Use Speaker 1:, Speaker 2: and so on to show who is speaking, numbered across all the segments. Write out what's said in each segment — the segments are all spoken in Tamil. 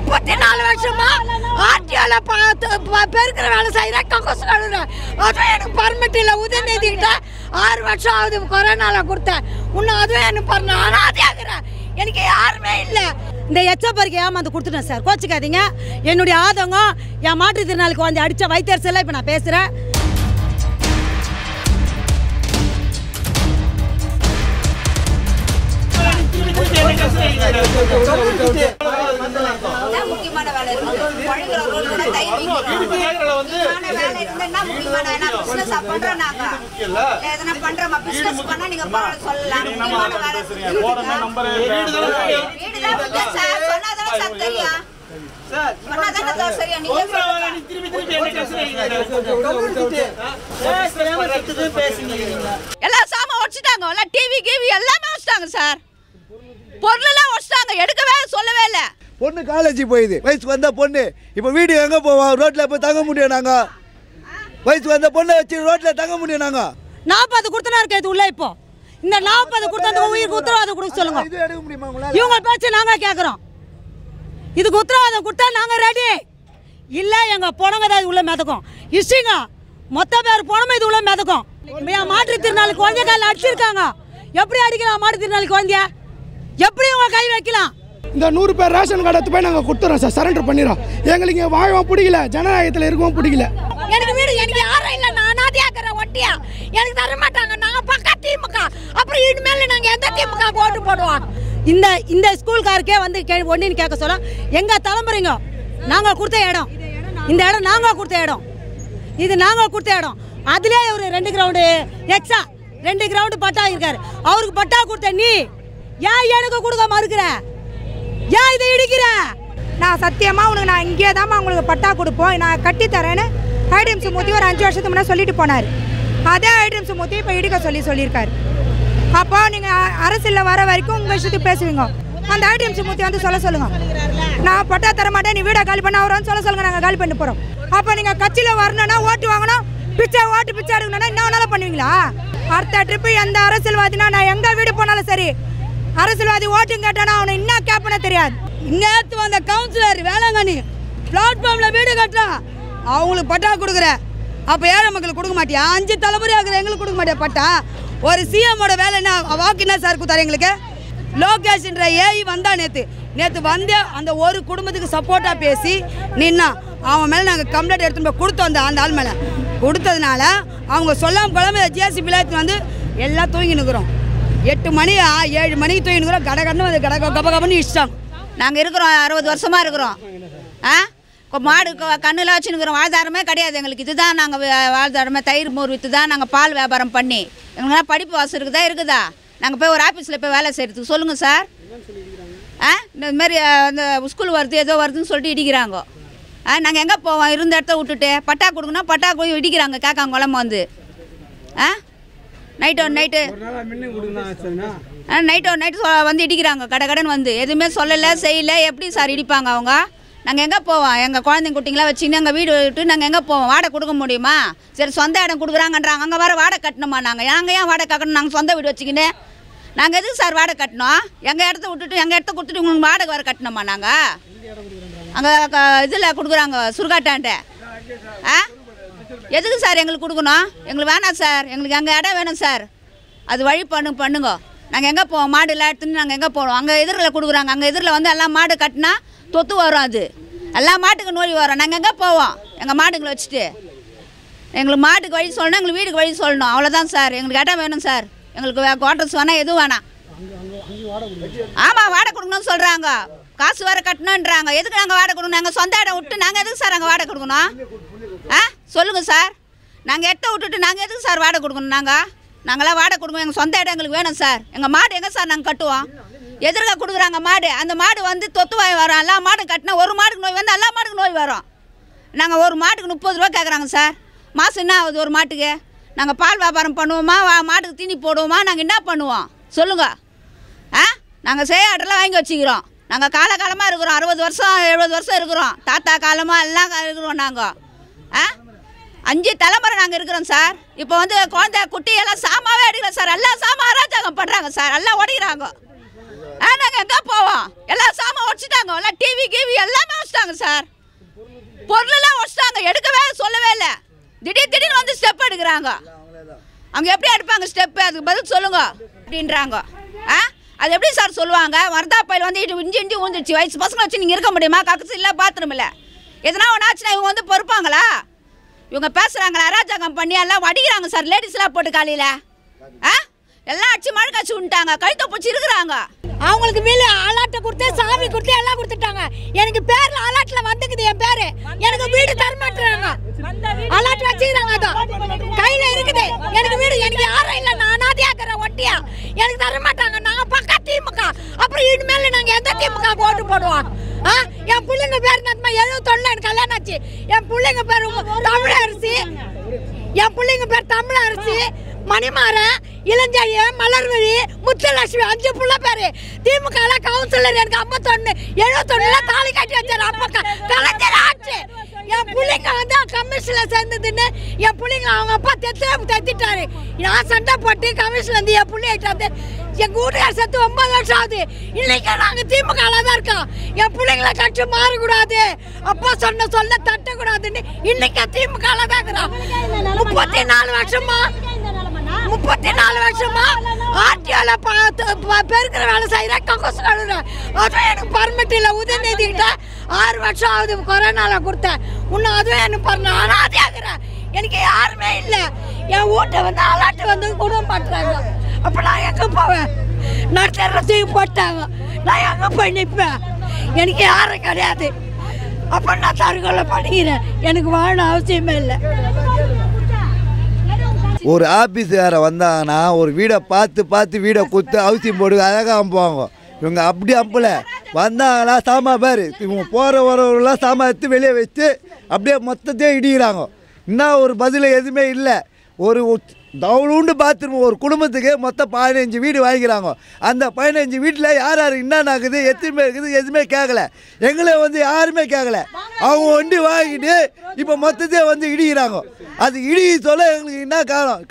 Speaker 1: 34 வருஷமா ஆர்டிஓல பெருக்கிற வேலை செய்கிறேன், கக்கூசு கழுவுறேன். அதுவும் எனக்கு பர்மிட் இல்லை. உதயநிதிக்கிட்ட 6 வருஷம் ஆகுது கொரோனால கொடுத்தேன். இன்னும் அதுவும் எனக்கு அனாதையாகிறேன். எனக்கு யாருமே இல்லை.
Speaker 2: இந்த எச்சப்பறிக்கை ஏமாந்து கொடுத்துட்டேன் சார், கோச்சிக்காதீங்க. என்னுடைய ஆதங்கம் என் மாற்றுத்திறனாளிக்கு வந்து அடித்த வைத்தறிச்சல இப்போ நான் பேசுகிறேன்.
Speaker 3: முக்கியமான வேலை இருக்கு.
Speaker 4: எல்லா சாமான் வச்சுட்டாங்க, டிவி கிவி எல்லாமே வச்சுட்டாங்க சார். பொருளெல்லாம் வச்சுட்டாங்க, எடுக்கவே சொல்லவே இல்லை.
Speaker 5: பொண்ணு காலேஜ் போயிது, வயசுக்கு வந்த பொண்ணு இப்போ வீடு எங்கே போவோம்? ரோட்டில் போய் தங்க முடியும்? நாங்கள் வயசுக்கு வந்த பொண்ணை வச்சு ரோட்டில் தங்க முடியும்? நாங்கள்
Speaker 2: 40 கொடுத்தனா இருக்கு இது உள்ள. இப்போ இந்த 40 கொடுத்தா உயிருக்கு உத்தரவாதம் கொடுக்க சொல்லுங்க.
Speaker 5: இது எடுக்க முடியுமா உங்களால்?
Speaker 2: இவங்க பேச்சு நாங்கள் கேட்குறோம். இதுக்கு உத்தரவாதம் கொடுத்தா நாங்கள் ரெடி. இல்லை எங்கள் பொணங்க தான் இது உள்ள மிதக்கும். இஷ்டிங்க மொத்த பேர் பொணமை இது உள்ள மிதக்கும். மாற்றுத்திறனாளி குழந்தைய காலில் அடிச்சிருக்காங்க. எப்படி அடிக்கலாம் மாற்றுத்திறனாளி குழந்தைய? எப்படி உங்க கை வைக்கலாம்?
Speaker 6: இந்த 100 பேர் ரேஷன் கார்டு எடுத்து போய் நாங்கள் கொடுத்துறோம் சார், சரண்டர் பண்ணிடுறோம். எங்களுக்கு இங்கே வாழவும் பிடிக்கல, ஜனநாயகத்தில் இருக்கவும் பிடிக்கல.
Speaker 1: எனக்கு வீடு எனக்கு யாரும் இல்லை. நான் அனாதையாக்கிறேன் ஒட்டியா. எனக்கு தர மாட்டாங்க. நாங்கள் பக்கா திமுக. அப்புறம் இனிமேல் நாங்கள் எந்த திமுக ஓட்டு போடுவோம்?
Speaker 2: இந்த ஸ்கூல்காருக்கே வந்து ஒன்றின்னு கேட்க சொல்ல, எங்கள் தலைமுறைங்க நாங்கள் கொடுத்த இடம், இந்த இடம் நாங்கள் கொடுத்த இடம், இது நாங்கள் கொடுத்த இடம். அதுலேயே ஒரு 2 கிரவுண்டு எக்ஸ்ட்ரா 2 கிரவுண்டு பட்டா இருக்காரு. அவருக்கு பட்டா கொடுத்த நீ ஏன் எனக்கு கொடுக்க மறுக்கிற? ஏன் இதை இடிக்கிற?
Speaker 7: நான் சத்தியமாக உனக்கு நான் இங்கே தான் உங்களுக்கு பட்டா கொடுப்போம், நான் கட்டித்தரேன்னு ஐடிஎம்சி மூத்தி ஒரு 5 வருஷத்துக்கு முன்னாடி சொல்லிட்டு போனார். அதே ஐடிஎம்சி மூத்தி இப்போ இடிக்க சொல்லியிருக்காரு. அப்போ நீங்கள் அரசியலில் வர வரைக்கும் உங்கள் இஷ்டத்துக்கு பேசுவீங்க. அந்த ஐடிஎம்சி மூத்தி வந்து சொல்லுங்க, நான் பட்டா தர மாட்டேன், நீ வீடை காலி பண்ண அவரை சொல்லுங்க, நாங்கள் காலி பண்ணி போகிறோம். அப்போ நீங்கள் கட்சியில் வரணும்னா ஓட்டு வாங்கணும், பிச்சை எடுக்கணும்னா என்ன வேணாலும் பண்ணுவீங்களா? அடுத்த ட்ரிப்பு எந்த அரசியல்வாதினா நான் எங்கே வீடு போனாலும் சரி, அரசியல்வாதி ஓட்டும் கேட்டானா அவனை என்ன கேட்பனே தெரியாது.
Speaker 2: நேற்று வந்த கவுன்சிலர் வேளாங்கண்ணி பிளாட்ஃபார்மில் வீடு கட்டுறான், அவங்களுக்கு பட்டா கொடுக்குற. அப்போ ஏழை மக்களுக்கு கொடுக்க மாட்டியா? 5 தலைமுறை ஆகுற எங்களுக்கு கொடுக்க மாட்டியா பட்டா? ஒரு சிஎம்மோட வேலை என்ன, வாக்கு என்ன சார் கொடுத்தாரு எங்களுக்கு? லோகேஷ்ன்ற ஏஐ வந்தா நேற்று வந்து அந்த ஒரு குடும்பத்துக்கு சப்போர்ட்டாக பேசி நின்னா. அவன் மேலே நாங்கள் கம்ப்ளைண்ட் எடுத்துன்னு போய் கொடுத்தோம். அந்த ஆள் மேலே கொடுத்ததுனால அவங்க சொல்லாமல் குழம்பு ஜிஎஸ்பி வந்து எல்லாம் தூங்கி நிற்கிறோம். 8 மணி 7 மணிக்கு தூங்கி நிற்கிறோம். கடகடன்னு வந்து கபகபன்னு இஷ்டம்.
Speaker 4: நாங்கள் இருக்கிறோம், 60 வருஷமாக இருக்கிறோம். மாடு கண்ணில் வச்சுன்னுக்கிறோம். வாழ்வாதாரமே கிடையாது எங்களுக்கு. இதுதான் நாங்கள் வாழ்வாதாரமே. தயிர் மோர் விற்று தான் நாங்கள் பால் வியாபாரம் பண்ணி எங்களுக்குலாம் படிப்பு வசதி இருக்குதா? நாங்கள் போய் ஒரு ஆஃபீஸில் போய் வேலை செய்கிறதுக்கு சொல்லுங்கள் சார். இந்தமாரி அந்த ஸ்கூல் வருது ஏதோ வருதுன்னு சொல்லிட்டு இடிக்கிறாங்க. நாங்கள் எங்கே போவோம்? இருந்த இடத்த விட்டுட்டு பட்டா கொடுக்கணும், பட்டா போய் இடிக்கிறாங்க கேட்காங்க குழம்பு வந்து. நைட்டு வந்து இடிக்கிறாங்க கடைன்னு வந்து. எதுவுமே சொல்லலை செய்யலை. எப்படி சார் இடிப்பாங்க அவங்க? நாங்கள் எங்கே போவோம்? எங்கள் குழந்தைங்க குட்டிங்களாம் வச்சுக்கின்னு எங்கள் வீடு விட்டு நாங்கள் எங்கே போவோம்? வாடகை கொடுக்க முடியுமா? சரி சொந்த இடம் கொடுக்குறாங்கன்றாங்க, அங்கே வர வாடகை கட்டணுமா? நாங்கள் ஏன் வாடகை கட்டணும்? நாங்கள் சொந்த வீடு வச்சுக்கின்னு நாங்கள் எதுக்கு சார் வாடகை கட்டணும்? எங்கள் இடத்த விட்டுட்டு எங்கள் இடத்த கொடுத்துட்டு உங்களுக்கு வாடகை வர கட்டணுமா? நாங்கள் அங்கே இதில் கொடுக்குறாங்க சுருகாட்டான்ட்ட. எதுக்கு சார் எங்களுக்கு கொடுக்கணும்? எங்களுக்கு வேணாம் சார், எங்களுக்கு அங்கே இடம் வேணும் சார். அது வழி பண்ணுங்க. நாங்கள் எங்கே போவோம்? மாடு எல்லாம் எடுத்துன்னு நாங்கள் எங்கே போவோம்? அங்கே எதிரில் கொடுக்குறாங்க. அங்கே எதிரில் வந்து எல்லாம் மாடு கட்டினா தொத்து வரும். அது எல்லா மாட்டுக்கு நோய் வரும். நாங்கள் எங்கே போவோம்? எங்கள் மாடுங்களை வச்சுட்டு எங்களுக்கு மாட்டுக்கு வழி சொல்லணும், எங்களுக்கு வீட்டுக்கு வழி சொல்லணும். அவ்வளோதான் சார். எங்களுக்கு இடம் வேணும் சார். எங்களுக்கு குவார்டர்ஸ் வேணாம், எதுவும் வேணாம். ஆமாம், வாடகை கொடுக்கணும்னு சொல்கிறாங்க. காசு வேறு கட்டணுன்றாங்க. எதுக்கு நாங்கள் வாடகை கொடுக்கணும்? நாங்கள் சொந்த இடம் விட்டு நாங்கள் எதுக்கு சார் அங்கே வாடகை கொடுக்கணும்? சொல்லுங்கள் சார். நாங்கள் இடத்த விட்டுட்டு நாங்கள் எதுக்கு சார் வாடகை கொடுக்கணும்? நாங்களாம் வாடகை கொடுக்கணும். எங்கள் சொந்த இடம் எங்களுக்கு வேணும் சார். எங்கள் மாடு எங்கே சார் நாங்கள் கட்டுவோம்? எதிர்க்க கொடுக்குறாங்க மாடு. அந்த மாடு வந்து தொத்துவாய் வரும். எல்லா மாடு கட்டினா ஒரு மாடுக்கு நோய் வந்து எல்லா மாட்டுக்கு நோய் வரும். நாங்கள் ஒரு மாட்டுக்கு 30 ரூபா கேட்குறாங்க சார். மாதம் என்ன ஆகுது ஒரு மாட்டுக்கு? நாங்கள் பால் வியாபாரம் பண்ணுவோமா? மாட்டுக்கு தீனி போடுவோமா? நாங்கள் என்ன பண்ணுவோம் சொல்லுங்கள்? நாங்கள் செய்யாட்டெல்லாம் வாங்கி வச்சுக்கிறோம். நாங்கள் காலகாலமாக இருக்கிறோம். 60 வருஷம் 70 வருஷம் இருக்கிறோம். தாத்தா காலமாக எல்லாம் இருக்கிறோம். நாங்கள் 5 தலைமுறை நாங்கள் இருக்கிறோம் சார். இப்போ வந்து குழந்தை குட்டி எல்லாம் சாமாவே அடிக்கல சார். எல்லாம் சாமா அராஜகம் பண்ணுறாங்க சார். எல்லாம் உடைக்கிறாங்க. நாங்கள் எங்கே போவோம்? எல்லாம் சாமான் உடச்சிட்டாங்க, எல்லாம் டிவி கிவி எல்லாமே உடச்சிட்டாங்க சார். பொருளெல்லாம் உடச்சிட்டாங்க, எடுக்கவே சொல்லவே இல்லை. திடீர்னு வந்து ஸ்டெப் எடுக்கிறாங்க. அவங்க எப்படி எடுப்பாங்க ஸ்டெப்பு? அதுக்கு பதில் சொல்லுங்க அப்படின்றாங்க. அது எப்படி சார் சொல்லுவாங்க? வரதாப்பையில் வந்து இஞ்சி ஊந்துடுச்சு, வயசு பசங்களை வச்சு நீங்கள் இருக்க முடியுமா? கக்கசு இல்லை, பாத்ரூம் இல்லை. எதனா ஒன்றாச்சுன்னா இவங்க வந்து பொறுப்பாங்களா? இவங்க பேசுகிறாங்களா? அராஜகம் பண்ணி எல்லாம் வடிக்கிறாங்க சார். லேடிஸ்லாம் போட்டு காலையில் எல்லாம் அடிச்சு மழை காய்ச்சி விட்டாங்க, கழுத்தை பிடிச்சி இருக்கிறாங்க.
Speaker 1: அவங்களுக்கு வீடு ஆலாட்டை கொடுத்து சாமி கொடுத்து எல்லாம் கொடுத்துட்டாங்க. எனக்கு பேரில் ஆலாட்டில் வந்துக்குது என் பேர். எனக்கு வீடு தரமாட்டுறாங்க, அலாட்டு வச்சுக்கிறாங்க. அதான் கையில் இருக்குது எனக்கு வீடு. எனக்கு யாரும் இல்லை, நான் அனாதையாக இருக்கிறேன், ஒட்டியா. எனக்கு தரமாட்டாங்க. நாங்கள் பக்கா திமுக. அப்புறம் இனிமேல் நாங்கள் எந்த திமுக ஓட்டு போடுவோம்? என் பிள்ளைங்க பேர் 71 எனக்கு கல்யாணம் ஆச்சு. என் பிள்ளைங்க பேர் தமிழரசி. என் பிள்ளைங்க பேர் தமிழரசி, மணிமாறன், இளஞ்செழிய, மலர்விழி, முத்துலட்சுமி, 5 புள்ள பேரு. திமுக கவுன்சிலர் எனக்கு 51 71 தாலி கட்டி வச்சாரு. அப்ப கலைஞர் ஆச்சு. என் பிள்ளைங்க வந்து கமிஷனில் சேர்ந்ததுன்னு என் பிள்ளைங்க அவங்க அப்பா தைத்திட்டாரு. நான் சண்டை போட்டு கமிஷன்ல இருந்து என் பிள்ளைகிட்ட வந்து எங்கள் வீட்டுக்கார செத்து 9 வருஷம் ஆகுது. இன்னைக்கு நாங்கள் திமுக தான் இருக்கோம். என் பிள்ளைங்களை கட்சி மாறக்கூடாது, அப்பா சொல்ல தட்டக்கூடாதுன்னு இன்னைக்கு திமுக தான் இருக்கிறோம். 34 வருஷமா ஆர்டிஓல பெருக்கிற வேலை செய்கிறேன், கக்கூசு கழுவுறேன். அதுவும் எனக்கு பர்மிட் இல்லை. உதயநிதிக்கிட்ட 6 வருஷம் ஆகுது கொரோனாவில் கொடுத்தேன். இன்னும் அதுவும் எனக்கு அனாதையாகிறேன். எனக்கு யாருமே இல்லை. என் வீட்டை வந்து அலாட்டு வந்து கொடுக்க மாட்டுறாங்க. அப்போ நான் எங்கே போவேன்? நான் தெரத்தையும் போட்டாங்க, நான் எங்கே போய் நிற்பேன்? எனக்கு யாரும் கிடையாது. அப்போ நான் தற்கொலை பண்ணிக்கிறேன். எனக்கு வாழ அவசியமே இல்லை.
Speaker 5: ஒரு ஆஃபீஸுக்கார வந்தாங்கன்னா ஒரு வீடை பார்த்து வீடை கொடுத்து அவசியம் போடு அழகாக அனுப்புவாங்க. இவங்க அப்படி அனுப்பலை. வந்தாங்களா சாமான் பேர் இவங்க போகிற வரவங்களாம் சாமான் எடுத்து வெளியே வச்சு அப்படியே மொத்தத்தையும் இடிக்கிறாங்க. இன்னும் ஒரு பதில் எதுவுமே இல்லை. ஒரு தவுளுண்டு பாத்ரூம் ஒரு குடும்பத்துக்கு மொத்தம் 15 வீடு வாங்கிக்கிறாங்க. அந்த 15 வீட்டில் யார் என்னென்ன ஆகுது, எத்தனை பேர் இருக்குது, எதுவுமே கேட்கல. எங்களை வந்து யாருமே கேட்கல. அவங்க வண்டி வாங்கிட்டு இப்போ மொத்தத்தையும் வந்து இடிக்கிறாங்க. அது இடிக்க சொல்ல எங்களுக்கு என்ன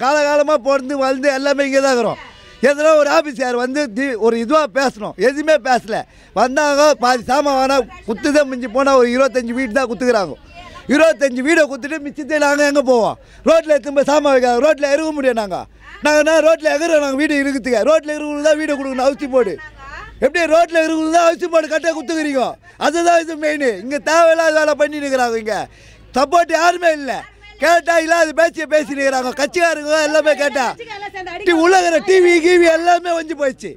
Speaker 5: காலகாலமாக பிறந்து வளர்ந்து எல்லாமே இங்கே தான் இருக்கிறோம். எதனா ஒரு ஆஃபீஸார் வந்து ஒரு இதுவாக பேசணும், எதுவுமே பேசலை. வந்தாங்க, பாதி சாமான் வேணா குத்துதான் மிஞ்சி போனால் ஒரு 25 வீடு தான் குத்துக்கிறாங்க. 25 வீடை கொடுத்துட்டு மிச்சத்தை நாங்கள் எங்கே போவோம்? ரோட்டில் எடுத்து போய் சாமான் வைக்காங்க. ரோட்டில் இருக்க முடியும். நாங்கள் ரோட்டில் எகிறோம். நாங்கள் வீடு இருக்குதுங்க. ரோட்டில் இருக்கிறது தான் வீடு கொடுக்கணும், அவசியம் போடு. எப்படி ரோட்டில் இருக்கிறது தான் அவசியம் போடு கட்டாக குத்துக்கிறீங்க. அதுதான் இது மெயின். இங்கே தேவையில்லாத வேலை பண்ணிட்டு இருக்கிறாங்க. இங்கே சப்போர்ட் யாருமே இல்லை. கேட்டால் இல்லாத பேசிட்டு இருக்கிறாங்க. கட்சிக்காரங்க எல்லாமே கேட்டால் உள்ளகிற டிவி கிவி எல்லாமே வச்சு போயிடுச்சு.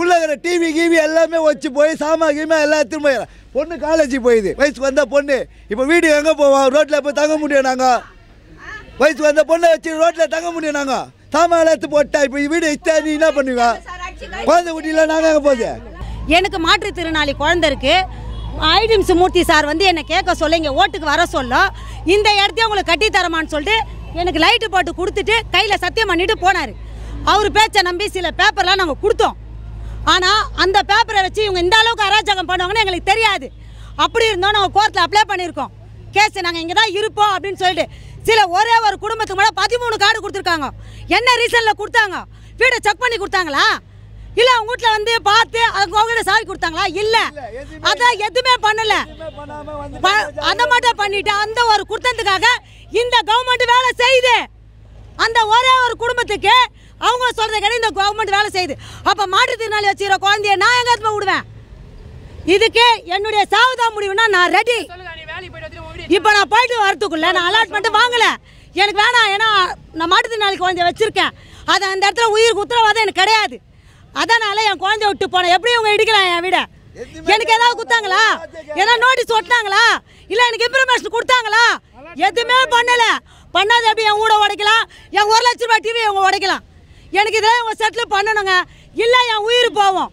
Speaker 5: உள்ளகிற டிவி கிவி எல்லாமே வச்சு போய் சாமான் கீமா எல்லாம் எடுத்துன்னு போயிடலாம். பொண்ணு காலேஜ் போயிடுது, வயசுக்கு வந்த பொண்ணு. இப்போ வீடு எங்கே போவோம்? ரோட்டில் போய் தங்க முடியும். நாங்கள் வயசுக்கு வந்த பொண்ணை வச்சு ரோட்டில் தங்க முடியும். நாங்கள் சாமான் எடுத்து போட்டா இப்போ வீடு இஷ்டா நீ என்ன பண்ணுவீங்க? குழந்தை குட்டியில் நாங்கள் எங்கே போகுது?
Speaker 3: எனக்கு மாற்றுத்திறனாளி குழந்தை இருக்குது. ஐடிஎம்ஸ் மூர்த்தி சார் வந்து என்னை கேட்க சொல்ல, இங்கே ஓட்டுக்கு வர சொல்ல, இந்த இடத்தையும் உங்களுக்கு கட்டித்தரமான்னு சொல்லிட்டு எனக்கு லைட்டு போட்டு கொடுத்துட்டு கையில் சத்தியம் பண்ணிட்டு போனார். அவர் பேச்சை நம்பி சில பேப்பர்லாம் நாங்கள் கொடுத்தோம். ஆனால் அந்த பேப்பரை வச்சு இவங்க இந்த அளவுக்கு அராஜகம் பண்ணுவாங்கன்னு எங்களுக்கு தெரியாது. அப்படி இருந்தோம் நாங்கள் கோர்ட்டில் அப்ளை பண்ணியிருக்கோம் கேஸ். நாங்கள் இங்கே தான் இருப்போம் அப்படின்னு சொல்லிட்டு ஒரே ஒரு குடும்பத்துக்கு மேலே 13 கார்டு கொடுத்துருக்காங்க. என்ன ரீசனில் கொடுத்தாங்க? வீடை செக் பண்ணி கொடுத்தாங்களா? இல்லை அவங்க வீட்டில் வந்து பார்த்து அதுக்கு அவங்ககிட்ட சாவி கொடுத்தாங்களா? இல்லை, அதான் எதுவுமே பண்ணலை. அதை மட்டும் பண்ணிட்டு அந்த ஒரு குற்றத்துக்காக இந்த கவர்மெண்ட் வேலை செய்யுது. அந்த ஒரே ஒரு குடும்பத்துக்கு அவங்க சொல்றத கேட்டு இந்த கவர்மெண்ட் வேலை செய்யுது. அப்போ மாற்றுத்திறனாளி வச்சுக்கிற குழந்தைய நான் எங்கே போய் விடுவேன்? இதுக்கு என்னுடைய சாவுதான் முடிவுனா நான் ரெடி. இப்போ நான் போயிட்டு வரத்துக்குள்ள நான் அலாட்மெண்ட் வாங்கலை. எனக்கு வேணாம். ஏன்னா நான் மாற்றுத்திறனாளி குழந்தைய வச்சுருக்கேன். அது அந்த இடத்துல உயிருக்கு உத்தரவாதம் எனக்கு கிடையாது. அதனால் என் குழந்தைய விட்டு போனேன். எப்படி அவங்க இடிக்கலாம் என் வீடை? எனக்கு ஏதாவது கொடுத்தாங்களா? ஏதாவது நோட்டீஸ் ஒட்டினாங்களா? இல்லை எனக்கு இன்ஃபர்மேஷன் கொடுத்தாங்களா? எதுவுமே பண்ணலை. பண்ணாது எப்படி என் வீட உடைக்கலாம்? என் 1 லட்ச ரூபாய் டிவி அவங்க உடைக்கலாம். எனக்கு இதெல்லாம் இவங்க செட்டில் பண்ணணுங்க. இல்லை என் உயிர் போவோம்.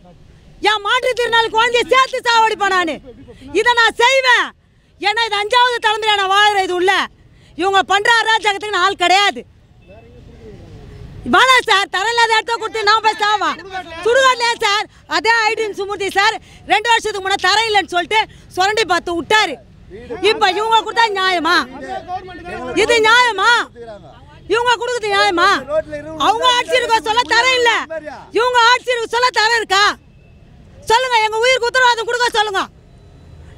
Speaker 3: என் மாற்றுத்திறனாளி குழந்தைய சேர்த்து சாவடிப்பேன் நான். இதை நான் செய்வேன். ஏன்னா இது 5வது தலைமுறையாக நான் வாழ்கிறேன். இது உள்ள இவங்க பண்ணுற அராஜகத்துக்கு நான் ஆள் கிடையாது. வேணாம் சார், தரையில்லாத இடத்த கொடுத்து நான் போய் சாவான். சுடுகாட்லையே சார் அதே ஐடிஎம்ஸ் மூர்த்தி சார் 2 வருஷத்துக்கு முன்னாடி தரையில்லைன்னு சொல்லிட்டு சுரண்டி பார்த்து விட்டாரு. இப்போ இவங்க கொடுத்தா நியாயமா? இது நியாயமா? இவங்க கொடுக்குறது நியாயமா? அவங்க ஆட்சி இருக்க சொல்ல தர இல்லை, இவங்க ஆட்சி இருக்க சொல்ல தர இருக்கா? சொல்லுங்கள், எங்கள் உயிருக்கு உத்தரவாதம் கொடுக்க சொல்லுங்கள்.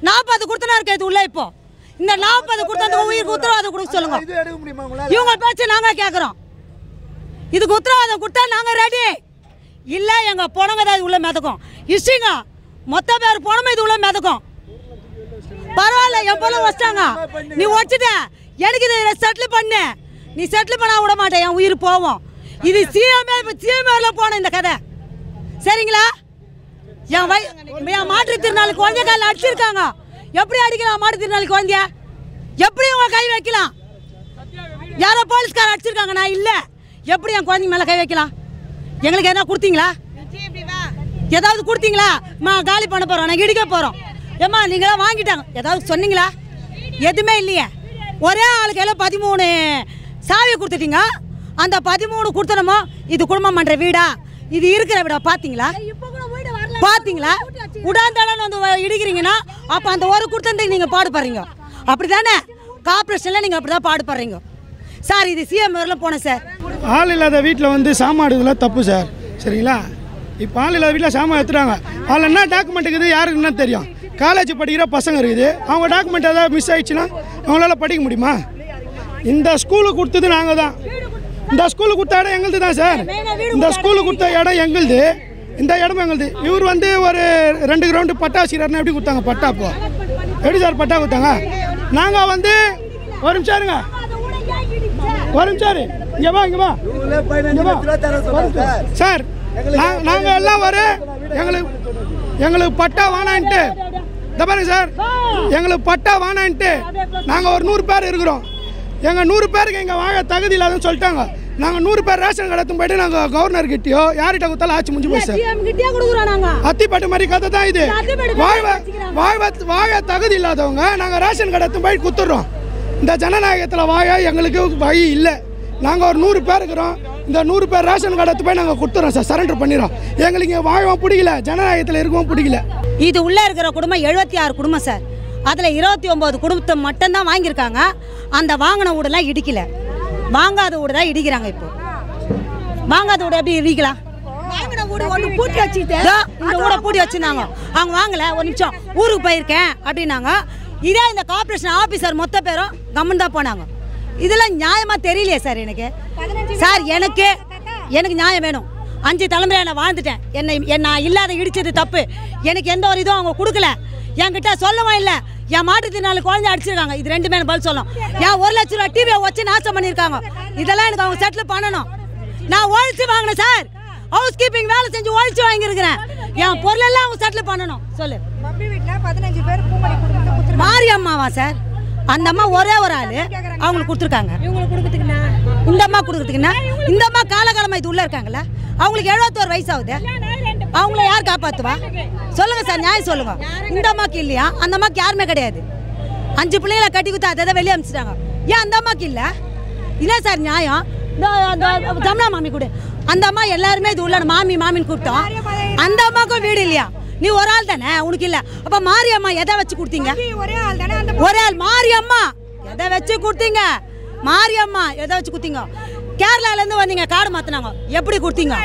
Speaker 3: 40 கொடுத்தனா இருக்கு இது உள்ள. இப்போ இந்த 40 கொடுத்ததுக்கு உயிருக்கு உத்தரவாதம் கொடுக்க சொல்லுங்க. இவங்க பேச்சு நாங்கள் கேட்குறோம். இதுக்கு உத்தரவாதம் கொடுத்தா நாங்கள் ரெடி. இல்லை எங்கள் பொணங்க தான் இது உள்ள மிதக்கும். இஷ்டிங்க மொத்த பேர் பொணமை இது உள்ள மிதக்கும். பரவாயில்ல, என் பொண்ணு வச்சிட்டாங்க, நீ வச்சுட்ட, எனக்கு இதை செட்டில் பண்ணு. நீ செட்டில் பண்ண விட மாட்டேன், என் உயிர் போவோம். இது சிஎம்ஏல போன இந்த கதை சரிங்களா? என் மாற்றுத்திறனாளி குழந்தை காலில் அடிச்சிருக்காங்க. எப்படி அடிக்கலாம் மாற்றுத்திறனாளி குழந்தைய? எப்படி உங்க கை வைக்கலாம்? யாரோ போலீஸ்கார அடிச்சிருக்காங்க, நான் இல்லை. எப்படி என் குழந்தைங்க மேலே கை வைக்கலாம்? எங்களுக்கு என்ன கொடுத்தீங்களா? ஏதாவது கொடுத்தீங்களா? காலி பண்ண போகிறோம், நாங்கள் இடிக்க போகிறோம். ஏம்மா நீங்களாம் வாங்கிட்டாங்க, ஏதாவது சொன்னீங்களா? எதுவுமே இல்லையே. ஒரே ஆளுக்கு எல்லாம் 13 சாவி கொடுத்துட்டீங்க. அந்த 13 கொடுத்தனமோ இது குடும்பம் பண்ணுற வீடா? இது இருக்கிற வீடா? பார்த்தீங்களா? பார்த்தீங்களா? உடாந்தாடான்னு வந்து இடிக்கிறீங்கன்னா அப்போ அந்த ஒரு கொடுத்ததுக்கு நீங்கள் பாடுபடுறீங்க. அப்படி தானே கார்பரேஷனில் நீங்கள் அப்படி தான் பாடுபடுறீங்க சார். இது சிஎம் வரலாம் போனேன் சார்.
Speaker 6: ஆள் இல்லாத வீட்டில் வந்து சாமாடுதெல்லாம் தப்பு சார் சரிங்களா? இப்போ ஆள் இல்லாத வீட்டில் சாமான் எடுத்துட்டாங்க. அதில் என்ன டாக்குமெண்ட் இருக்குது யாருக்கு என்ன தெரியும்? காலேஜ் படிக்கிற பசங்க இருக்குது, அவங்க டாக்குமெண்ட் ஏதாவது மிஸ் ஆகிடுச்சுன்னா அவங்களால படிக்க முடியுமா? இந்த ஸ்கூலுக்கு கொடுத்தது நாங்கள் தான். இந்த ஸ்கூலுக்கு கொடுத்த இடம் எங்களுது தான் சார். இந்த ஸ்கூலுக்கு கொடுத்த இடம் எங்களுது, இந்த இடம் எங்களுது. இவர் வந்து ஒரு 2 கிரவுண்டு பட்டா வச்சுக்கிறாருன்னா எப்படி கொடுத்தாங்க பட்டா? அப்போ எப்படி சார் பட்டா கொடுத்தாங்க? நாங்கள் வந்து ஒரு நிமிஷம் இருங்க, ஒரு நிமிஷம் இங்கே வா, இங்கே வா சார். நாங்கள் எல்லாம் எங்களுக்கு பட்டா வேணான்ட்டு இந்த பாருங்க சார், எங்களுக்கு பட்டா வேணான்ட்டு நாங்கள் ஒரு 100 பேர் இருக்கிறோம். எங்கள் 100 பேருக்கு எங்கள் வாங்க தகுதி இல்லாதன்னு சொல்லிட்டாங்க. நாங்கள் 100 பேர் ரேஷன் கடத்தும் போய்ட்டு நாங்கள் கவர்னர்கிட்டயோ யார்கிட்ட கொடுத்தாலும் ஆட்சி முடிஞ்சு போய் சார். அத்திப்பட்டு மாதிரி கதை தான் இது. வாழ தகுதி இல்லாதவங்க நாங்கள் ரேஷன் கடத்தும் போய் கொடுத்துட்றோம். இந்த ஜனநாயகத்தில் வாழ எங்களுக்கு வழி இல்லை. நாங்கள் ஒரு 100 பேர் இருக்கிறோம். இந்த 100 பேர் ரேஷன் கடத்து போய் நாங்கள் கொடுத்துறோம் சார், சரண்டர் பண்ணிடுறோம். எங்களுக்கு இங்கே வாழவும் பிடிக்கல, ஜனநாயகத்தில் இருக்கவும் பிடிக்கல.
Speaker 3: இது உள்ளே இருக்கிற குடும்பம் 76 குடும்பம் சார். அதில் 29 குடும்பத்தை மட்டும்தான் வாங்கியிருக்காங்க. அந்த வாங்கின வீடெல்லாம் இடிக்கல, வாங்காத வீடு தான் இடிக்கிறாங்க. இப்போ வாங்காத வீடு எப்படி இடிக்கலாம்? வாங்கின வீடு ஒன்று பூட்டி வச்சுட்டு இந்த வீடை பூட்டி வச்சுருந்தாங்க. அவங்க வாங்கலை, ஒரு நிமிஷம் ஊருக்கு போயிருக்கேன் அப்படின்னாங்க. இதே இந்த கார்பரேஷன் ஆஃபீஸர் மொத்த பேரும் கம்மன் தான் போனாங்க. இதெல்லாம் நியாயமாக தெரியலையே சார் எனக்கு. சார் எனக்கு நியாயம் வேணும். 5 தலைமுறையாக நான் வாழ்ந்துட்டேன். நான் இல்லாத இடிச்சது தப்பு. எனக்கு எந்த ஒரு இதுவும் அவங்க கொடுக்கல, என்கிட்ட சொல்லவும் இல்லை. என் மாற்றுத்திறனாளி குழந்தை அடிச்சிருக்காங்க. இது 2 பேரும் பதில் சொல்லணும். என் 1 லட்ச ரூபா டிவியை வச்சு நாசம் பண்ணியிருக்காங்க. இதெல்லாம் எனக்கு அவங்க செட்டில் பண்ணணும். நான் ஒழிச்சு வாங்கினேன் சார், ஹவுஸ் கீப்பிங் வேலை செஞ்சு ஒழிச்சு வாங்கியிருக்கிறேன். என் பொருளெல்லாம் அவங்க செட்டில் பண்ணணும். சொல்லு. மாரியம்மாவா சார்? அந்த அம்மா ஒரே ஒரு ஆள் அவங்களுக்கு கொடுத்துருக்காங்க. இந்த அம்மா கொடுக்குறதுக்குன்னா இந்த அம்மா காலகாலமாக இது உள்ளே இருக்காங்களா? அவங்களுக்கு 71 வயசு ஆகுது. அவங்கள யார் காப்பாற்றுவா? சொல்லுங்கள் சார், நியாயம் சொல்லுங்கள். இந்த அம்மாக்கு இல்லையா? அந்த அம்மாக்கு யாருமே கிடையாது. 5 பிள்ளைங்களை கட்டி கொடுத்து அதை வெளியே அனுப்பிச்சிட்டாங்க. ஏன் அந்த அம்மாக்கு இல்லை? இல்லை சார் நியாயம். ஜமுனா மாமி கூட அந்த அம்மா எல்லாருமே இது உள்ள மாமின்னு கூப்பிட்டோம். அந்த அம்மாவுக்கும் வீடு இல்லையா? நீ ஒரு ஆள் தானே, உனக்கு இல்லை. அப்போ மாரியம்மா எதை வச்சு கொடுத்தீங்க? ஒரே ஆள் மாரியம்மா எதை வச்சு கொடுத்தீங்க? மாரியம்மா எதை வச்சு கொடுத்தீங்க? கேரளாலேருந்து வந்தீங்க, கார்டு மாற்றினாங்க, எப்படி கொடுத்தீங்க?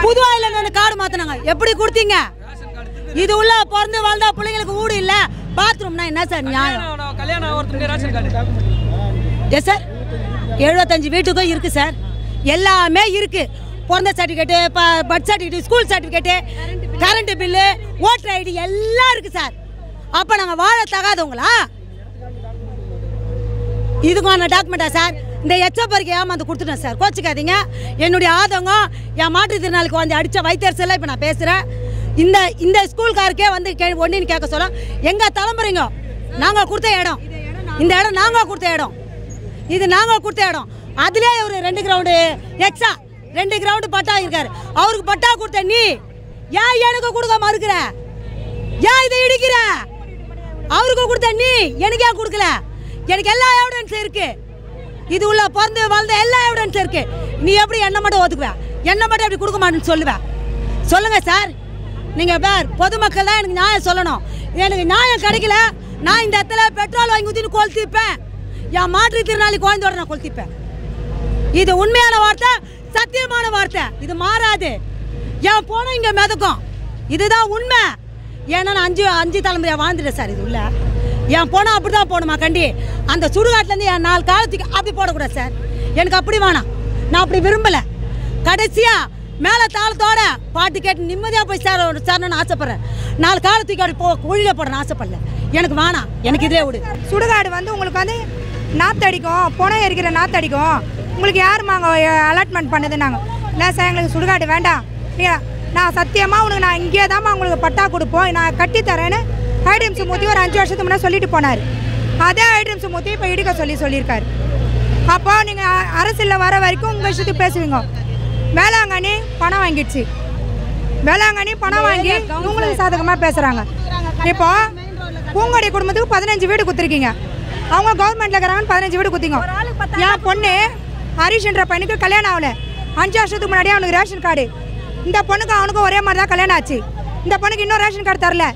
Speaker 3: புதுவாயிலேருந்து கார்டு மாற்றினாங்க, எப்படி கொடுத்தீங்க? இது உள்ள பிறந்து வாழ்ந்தா பிள்ளைங்களுக்கு வீடு இல்லை, பாத்ரூம்னா என்ன சார் நியாயம்? எஸ் சார், 75 வீட்டுக்கும் இருக்குது சார், எல்லாமே இருக்குது. பிறந்த certificate, birth certificate, school certificate, current bill, voter ID எல்லாம் இருக்குது சார். அப்போ நாங்கள் வாழ தகாதவங்களா? இதுக்கான டாக்குமெண்ட்டா சார்? இந்த எச்சப்பறிக்கை ஏமாந்து கொடுத்துட்டேன் சார், கோச்சிக்காதீங்க. என்னுடைய ஆதங்கம், என் மாற்றுத்திறனாளிக்கு வந்து அடித்த வைத்தியர்ஸெல்லாம் இப்போ நான் பேசுகிறேன். இந்த ஸ்கூல்காருக்கே வந்து ஒன்றின்னு கேட்க சொல்ல, எங்கள் தலைமுறைங்க நாங்கள் கொடுத்த இடம், இந்த இடம் நாங்கள் கொடுத்த இடம், இது நாங்கள் கொடுத்த இடம். அதிலே ஒரு 2 கிரவுண்டு எக்ஸ்ட்ரா 2 கிரவுண்டு பட்டா இருக்காரு. அவருக்கு பட்டா கொடுத்த நீ ஏன் எனக்கு கொடுக்க மறுக்கிற? ஏன் இதை இடிக்கிற? அவருக்கு கொடுத்த நீ எனக்கு ஏன் கொடுக்கல? எனக்கு எல்லா எவிடன்ஸ் இருக்கு. இது உள்ள பிறந்து வாழ்ந்த எல்லா எவிடன்ஸ் இருக்கு. நீ எப்படி என்ன மட்டும் ஒதுக்குவ? என்ன மட்டும் எப்படி கொடுக்க மாட்டேன்னு சொல்லுவேன்? சொல்லுங்க சார். நீங்கள் பேர் பொதுமக்கள் தான் எனக்கு நியாயம் சொல்லணும். எனக்கு நியாயம் கிடைக்கல, நான் இந்த இடத்துல பெட்ரோல் வாங்கி ஊற்றின்னு கொளுத்திப்பேன். என் மாற்றுத்திறனாளி குழந்தையோட நான் கொளுத்திப்பேன். இது உண்மையான வார்த்தை, சத்தியமான வார்த்தை. இது மாறாது. என் போன இங்கே மிதக்கும், இதுதான் உண்மை. ஏன்னா நான் அஞ்சு தலைமுறையாக வாழ்ந்துட்டேன் சார். இது உள்ள என் போனால் அப்படி தான் போகணுமா கண்டி? அந்த சுடுகாட்டிலேருந்து என் 4 காலத்துக்கு அப்படி போடக்கூடாது சார். எனக்கு அப்படி வேணாம், நான் அப்படி விரும்பலை. கடைசியாக மேலே தாளத்தோட பாட்டு கேட்டு நிம்மதியாக போய் சாரணும்னு ஆசைப்பட்றேன். 4 காலத்துக்கு அப்படி குழியில் போடணும்னு ஆசைப்படல. எனக்கு வேணாம், எனக்கு இதே விடு.
Speaker 7: சுடுகாடு வந்து உங்களுக்கு வந்து நாற்றடிக்கும், புனம் எரிக்கிற நாற்றடிக்கும். உங்களுக்கு யாருமா அங்கே அலாட்மெண்ட் பண்ணுதுன்னாங்க. இல்லை சார், எங்களுக்கு சுடுகாடு வேண்டாம். நான் சத்தியமாக உனக்கு நான் இங்கே தான்மா உங்களுக்கு பட்டா கொடுப்போம், நான் கட்டித்தரேன்னு ஐடிஎம்சி மூர்த்தி ஒரு 5 வருஷத்துக்கு முன்னாடி சொல்லிட்டு போனார். அதே ஐடிஎம்சி மூர்த்தி இப்போ இடிக்க சொல்லியிருக்காரு. அப்போ நீங்கள் அரசியலில் வர வரைக்கும் உங்கள் விஷயத்துக்கு பேசுவீங்க. வேளாங்கண்ணி பணம் வாங்கிடுச்சு, வேளாங்கண்ணி பணம் வாங்கி உங்களுக்கு சாதகமாக பேசுகிறாங்க. இப்போ பூங்கொடி குடும்பத்துக்கு 15 வீடு கொடுத்துருக்கீங்க. அவங்க கவர்மெண்ட்டில் இருக்கிறாங்கன்னு 15 வீடு கொடுத்தீங்க. என் பொண்ணு ஹரிஷ்ன்ற பையனுக்கு கல்யாணம் ஆகலை. 5 வருஷத்துக்கு முன்னாடியே அவனுக்கு ரேஷன் கார்டு. இந்த பொண்ணுக்கு அவனுக்கும் ஒரே மாதிரி தான் கல்யாணம் ஆச்சு. இந்த பொண்ணுக்கு இன்னும் ரேஷன் கார்டு தரல.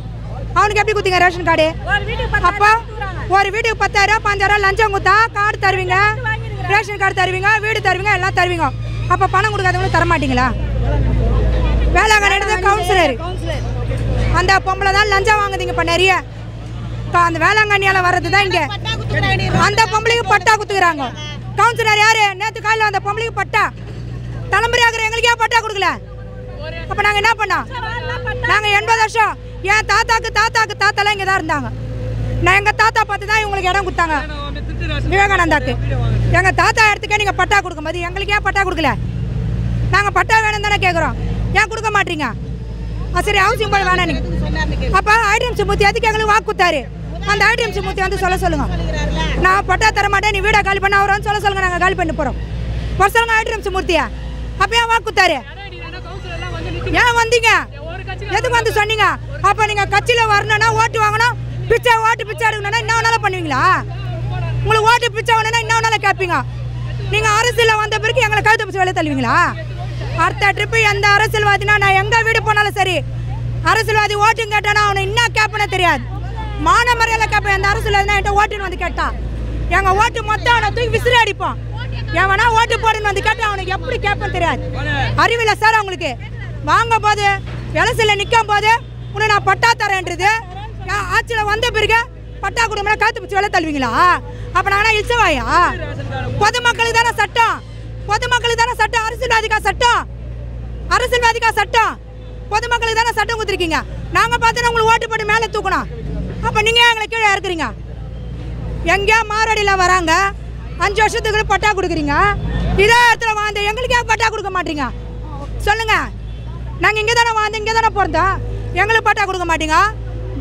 Speaker 7: அவனுக்கு எப்படி கொடுத்தீங்க ரேஷன் கார்டு? அப்போ ஒரு வீட்டுக்கு 10,000 5,000 லஞ்சம் கொடுத்தா கார்டு தருவீங்க, ரேஷன் கார்டு தருவீங்க, வீடு தருவீங்க, எல்லாம் தருவீங்க. அப்போ பணம் கொடுக்காதவங்களும் தரமாட்டீங்களா? வேளாங்கண்ணி கவுன்சிலர் அந்த பொம்பளை தான் லஞ்சம் வாங்குதீங்க இப்போ நிறைய. அந்த வேளாங்கண்ணியால் வர்றது தான் இங்கே. அந்த பொம்பளைக்கு பட்டா குத்துக்கிறாங்க. கவுன்சிலர் யாரு? நேற்று காலையில் அந்த பொம்பளைக்கு பட்டா. தலைமுறையாகிற எங்களுக்கு ஏன் பட்டா கொடுக்கல? அப்போ நாங்கள் என்ன பண்ணோம்? நாங்கள் 80 வருஷம் என் தாத்தாலாம் இங்கே தான் இருந்தாங்க. நான் எங்கள் தாத்தா பார்த்து தான் இவங்களுக்கு இடம் கொடுத்தாங்க. விவேகானந்தாக்கு எங்கள் தாத்தா இடத்துக்கே நீங்கள் பட்டா கொடுக்கும்போது எங்களுக்கு ஏன் பட்டா கொடுக்கல? நாங்கள் பட்டா வேணும் தானே கேட்குறோம், ஏன் கொடுக்க மாட்டீங்க? சரி, ஹவுசிங் போர்டு வேணாம் நீங்கள். அப்போ ஐடிஎம்சி மூர்த்தி அதுக்கு எங்களுக்கு வாக்கு கொடுத்தாரு. அந்த ஐடிஎம்சி மூர்த்தி வந்து சொல்லுங்க, நான் பட்டா தர மாட்டேன், நீ வீடை காலி பண்ண அவரான்னு சொல்லுங்க. நாங்கள் காலி பண்ணி போகிறோம். சொல்லுங்க ஐடிஎம்சி மூர்த்தியா? அப்போ ஏன் வாக்கு கொடுத்தாரு? ஏன் வந்தீங்க? எதுக்கு வந்து சொன்னீங்க? அப்போ நீங்கள் கட்சியில் வரணும்னா ஓட்டு வாங்கணும், பிச்சை எடுக்கணும்னா என்ன வேணாலும் பண்ணுவீங்களா? உங்களுக்கு ஓட்டு பிச்சை வேணும்னா என்ன வேணாலும் கேட்பீங்க. நீங்கள் அரசியலில் வந்த பிறகு எங்களை கழுத்து பிடிச்சி வேலை தள்ளுவீங்களா? அடுத்த ட்ரிப்பு எந்த அரசியல்வாதினா நான் எங்கே வீடு போனாலும் சரி, அரசியல்வாதி ஓட்டுன்னு கேட்டானா அவனை என்ன கேட்பனே தெரியாது. மானமரையில் கேட்பேன். எந்த அரசியல்வாதினா என்கிட்ட ஓட்டுன்னு வந்து கேட்டா எங்கள் ஓட்டு மொத்தம் அவனை தூக்கி விசிறி அடிப்போம். எவனா ஓட்டு போடுன்னு வந்து கேட்டால் அவனுக்கு எப்படி கேட்பேன்னு தெரியாது. அறிவில்லை சார் அவங்களுக்கு. வாங்கும் போது எலசில் நிற்கும் போது உன்னை நான் பட்டா தரேன்றது, ஆட்சியில் வந்த பிறகு பட்டா கொடுக்கணும் காத்து பிடிச்சி வேலை தள்ளுவீங்களா? அப்போ நாங்கள் இச்சவாயா? பொதுமக்களுக்கு தானே சட்டம், பொதுமக்களுக்கு தானே சட்டம். அரசியல்வாதிக்கா சட்டம், பொதுமக்களுக்கு தானே சட்டம் கொடுத்துருக்கீங்க. நாங்கள் பார்த்தோன்னா உங்களுக்கு ஓட்டு போட்டு மேலே தூக்கணும். அப்போ நீங்கள் எங்களை கீழே இறக்குறீங்க. எங்கேயா மாரடியில் வராங்க 5 வருஷத்துக்கு பட்டா கொடுக்குறீங்க. இதே இடத்துல வாழ்ந்த எங்களுக்கு ஏன் பட்டா கொடுக்க மாட்டீங்க? சொல்லுங்க. நாங்கள் இங்கே தானே வாழ்ந்து இங்கே தானே பிறந்தோம், எங்களுக்கு பட்டா கொடுக்க மாட்டீங்க.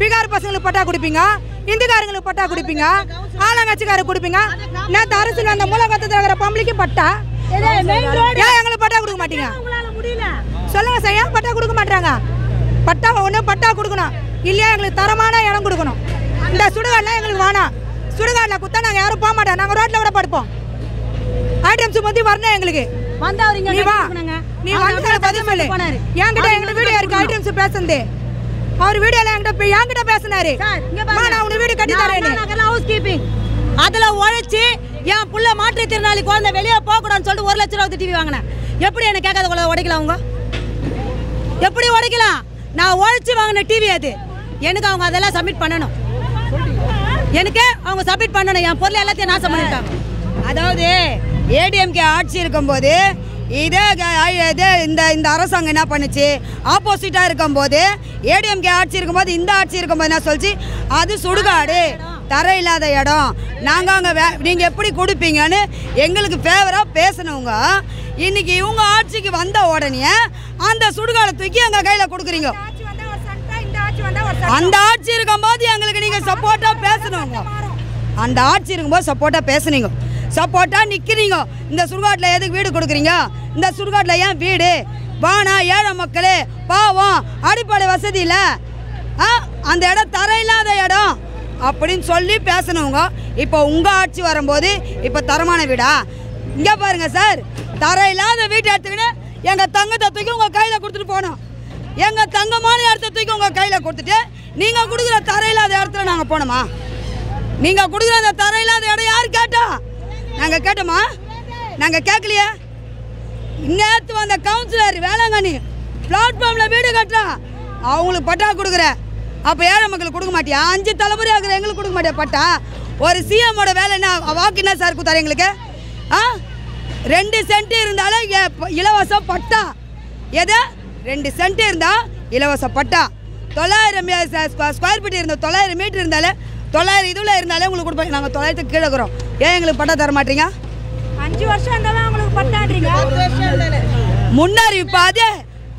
Speaker 7: பீகார் பசங்களுக்கு பட்டா கொடுப்பீங்க, இந்துக்காரங்களுக்கு பட்டா கொடுப்பீங்க, ஆலங்கட்சிக்காரருக்கு கொடுப்பீங்க. நேற்று அரசியல் அந்த மூலகத்தில் இருக்கிற பம்பளிக்கு பட்டா ஏன் எங்களுக்கு பட்டா கொடுக்க மாட்டீங்க? சொல்லுங்க சார், ஏன் பட்டா கொடுக்க மாட்டாங்க? பட்டா ஒன்று பட்டா கொடுக்கணும், இல்லையா எங்களுக்கு தரமான இடம் கொடுக்கணும். இந்த சுடுகாடெலாம் எங்களுக்கு வேணாம். சுடுகாட்டில் கொடுத்தா நாங்கள் யாரும் போக மாட்டோம், நாங்கள் ரோட்டில் விட படுப்போம். ஐட்டம்ஸ் பற்றி வரணும் எங்களுக்கு. நீ வந்து பதில் சொல்லு. என்கிட்ட எங்களுக்கு வீடியோ இருக்கு ஐட்டம்ஸ் பேசுனது. அவர் வீடியோல என்கிட்ட பேசினாரு, நான் உனக்கு வீடு கட்டி தரேன்.
Speaker 3: ஹவுஸ் கீப்பிங் அதில் உழைச்சி என் புள்ள மாற்றுத்திறனாளி குழந்தை வெளியே போகக்கூடாதுன்னு சொல்லிட்டு 1 லட்ச ரூபா டிவி வாங்கினேன். எப்படி எனக்கு கேட்காத குழந்தை உடைக்கலாம்? அவங்க எப்படி உடைக்கலாம்? நான் உழைச்சி வாங்கின டிவி அது. எனக்கு அவங்க அதெல்லாம் சப்மிட் பண்ணணும். எனக்கு அவங்க சப்மிட் பண்ணணும். என் பொருள் எல்லாத்தையும் நாசம் பண்ணியிருக்காங்க.
Speaker 2: அதாவது ஏடிஎம்கே ஆட்சி இருக்கும்போது இதே இந்த அரசாங்கம் என்ன பண்ணுச்சு? ஆப்போசிட்டாக இருக்கும்போது ஏடிஎம்கே ஆட்சி இருக்கும்போது இந்த ஆட்சி இருக்கும்போது என்ன சொல்லிச்சு? அது சுடுகாடு, தர இல்லாத இடம், நாங்கள் அங்கே நீங்கள் எப்படி கொடுப்பீங்கன்னு எங்களுக்கு ஃபேவராக பேசினவங்க இன்னைக்கு இவங்க ஆட்சிக்கு வந்த உடனே அந்த சுடுகாடை தூக்கி எங்கள் கையில் கொடுக்குறீங்க. அந்த ஆட்சி இருக்கும்போது எங்களுக்கு நீங்கள் சப்போர்ட்டாக பேசணுங்க. அந்த ஆட்சி இருக்கும்போது சப்போர்ட்டாக பேசுனீங்க, சப்போர்ட்டாக நிற்கிறீங்க. இந்த சுடுகாட்டில் எதுக்கு வீடு கொடுக்குறீங்க? இந்த சுடுகாட்டில் ஏன் வீடு வானா? ஏழை மக்களே பாவம், அடிப்படை வசதி இல்லை, அந்த இடம் தர இல்லாத இடம் அப்படின்னு சொல்லி பேசணுங்க. இப்போ உங்கள் ஆட்சி வரும்போது இப்போ தரமான வீடா? இங்கே பாருங்க சார், தர இல்லாத வீட்டை எடுத்துக்கிட்டு எங்கள் தங்கத்தை தூக்கி உங்கள் கையில் கொடுத்துட்டு போனோம். எங்கள் தங்கமான இடத்த தூக்கி உங்கள் கையில் கொடுத்துட்டு நீங்கள் கொடுக்குற தர இல்லாத இடத்துல நாங்கள் போனோமா? நீங்கள் கொடுக்குற அந்த தர இல்லாத இடம் யார் கேட்டா? நாங்கள் கேட்டோமா? நாங்கள் கேட்கலையே. நேற்று வந்த கவுன்சிலர் வேளாங்கண்ணி பிளாட்ஃபார்மில் வீடு கட்டலாம், அவங்களுக்கு பட்டா கொடுக்குற, அப்போ ஏழை மக்களுக்கு கொடுக்க மாட்டியா? 5 தலைமுறை ஆகுற எங்களுக்கு கொடுக்க மாட்டியா பட்டா? ஒரு சிஎம்மோட வேலை என்ன, வாக்கு என்ன சார் கொடுத்தாரு எங்களுக்கு? 2 சென்ட் இருந்தாலும் இலவச பட்டா. எது? 2 சென்ட் இருந்தால் இலவச பட்டா. 900 ஸ்கொயர் ஃபீட் இருந்தால் 900 மீட்டர் இருந்தாலே 900 இதில் இருந்தாலே உங்களுக்கு கொடுப்போம். நாங்கள் 900 கீழே இருக்கிறோம். ஏன் எங்களுக்கு பட்டா தர மாட்டீங்க?
Speaker 7: 5 வருஷம் இருந்தாலும் உங்களுக்கு பட்டான்றீங்க.
Speaker 2: முன்னறிவிப்பு, அதே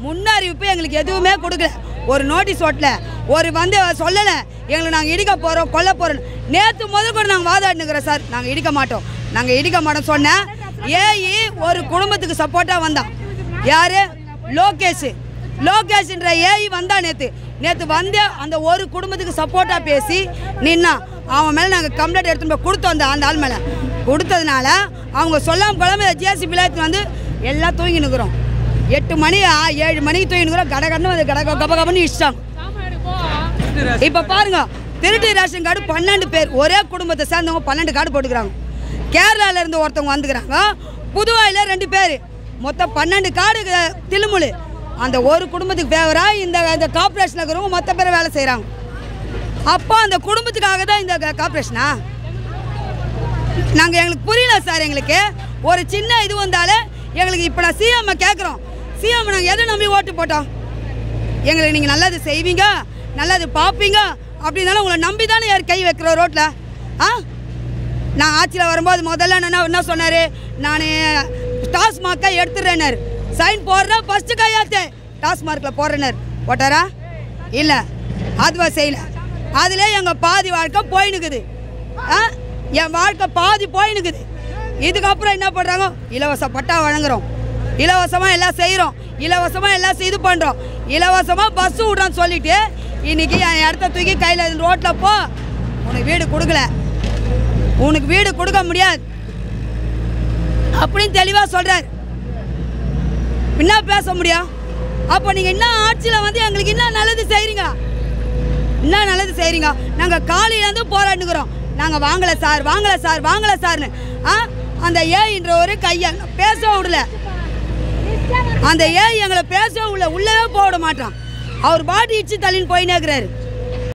Speaker 2: முன்னறிவிப்பு எங்களுக்கு எதுவுமே கொடுக்கல. ஒரு நோட்டீஸ் ஓட்டல, ஒரு வந்து சொல்லலை எங்களுக்கு நாங்கள் இடிக்க போகிறோம் கொல்ல போகிறோம். நேற்று முதல் கூட நாங்கள் வாதாடினுக்கிறோம் சார், நாங்கள் இடிக்க மாட்டோம், நாங்கள் இடிக்க மாட்டோம் சொன்னேன். ஏஇ ஒரு குடும்பத்துக்கு சப்போர்ட்டாக வந்தான். யார்? லோகேஷ்ன்ற ஏஇ வந்தா. நேற்று வந்து அந்த ஒரு குடும்பத்துக்கு சப்போர்ட்டாக பேசி நின்னா. அவன் மேலே நாங்கள் கம்ப்ளைண்ட் எடுத்துன்னு போய் கொடுத்தோம். அந்த ஆள் மேலே கொடுத்ததுனால அவங்க சொல்லாமல் குழம்பு ஜிஎஸ்பி வந்து எல்லாம் தூங்கி நிற்கிறோம். 8 மணி 7 மணிக்கு தூங்கி நிற்கிறோம். கடகடன்னு வந்து கபகபன்னு இஷ்டம். இப்போ பாருங்க, திருட்டு ரேஷன் கார்டு 12 பேர் ஒரே குடும்பத்தை சேர்ந்தவங்க 12 கார்டு போட்டுக்கிறாங்க. கேரளாவிலேருந்து ஒருத்தவங்க வந்துக்கிறாங்க, புதுவாயில் 2 பேர், மொத்தம் 12 கார்டு தில்முழு. அந்த ஒரு குடும்பத்துக்கு ஃபேவராக இந்த கார்பரேஷனில் இருக்கிறவங்க மொத்த பேர் வேலை செய்கிறாங்க. அப்போ அந்த குடும்பத்துக்காக தான் இந்த கார்பரேஷனா? நாங்கள் எங்களுக்கு புரியல சார். எங்களுக்கு ஒரு சின்ன இது வந்தாலே எங்களுக்கு இப்போ நான் சிஎம்மை கேட்குறோம். சிஎம் நாங்கள் எதை நம்பி ஓட்டு போட்டோம்? எங்களுக்கு நீங்கள் நல்லது செய்வீங்க, நல்லது பார்ப்பீங்க அப்படின்னாலும் உங்களை நம்பி தானே யார் கை வைக்கிறோம் ரோட்டில்? நான் ஆட்சியில் வரும்போது முதல்ல என்ன சொன்னார்? நான் டாஸ்மார்க்கை எடுத்துடுறேன்னார். சைன் போடுறேன், ஃபஸ்ட்டு கையாத்தே டாஸ்மார்க்கில் போடுறேன்னார். போட்டாரா? இல்லை, அதுவா செய்யலை. அதிலே எங்கள் பாதி வாழ்க்கை போயினுக்குது. என் வாழ்க்கை பாதி போயினுக்குது. இதுக்கப்புறம் என்ன பண்ணுறாங்க? இலவச பட்டா வழங்குறோம், இலவசமாக எல்லாம் செய்கிறோம், இலவசமாக எல்லாம் இது பண்ணுறோம், இலவசமாக பஸ்ஸு விட்றோன்னு சொல்லிவிட்டு இன்றைக்கி என் இடத்த தூக்கி கையில் ரோட்டில் போ, உனக்கு வீடு கொடுக்கல, உனக்கு வீடு கொடுக்க முடியாது அப்படின்னு தெளிவாக சொல்கிறார். என்ன பேச முடியும்? அப்போ நீங்கள் என்ன ஆட்சியில் வந்து எங்களுக்கு என்ன நல்லது செய்கிறீங்க? என்ன நல்லது செய்கிறீங்க? நாங்கள் காலையிலேருந்து போராடுகிறோம். நாங்கள் வாங்கலை சார், வாங்கலை சார், வாங்கலை சார்னு. அந்த ஏன்ற ஒரு கையை பேசவும் விடல. அந்த ஏ எங்களை பேசவும் இல்லை, உள்ளவே போட மாட்டான். அவர் பாட்டி இச்சு தள்ளின்னு போயினே இருக்கிறாரு.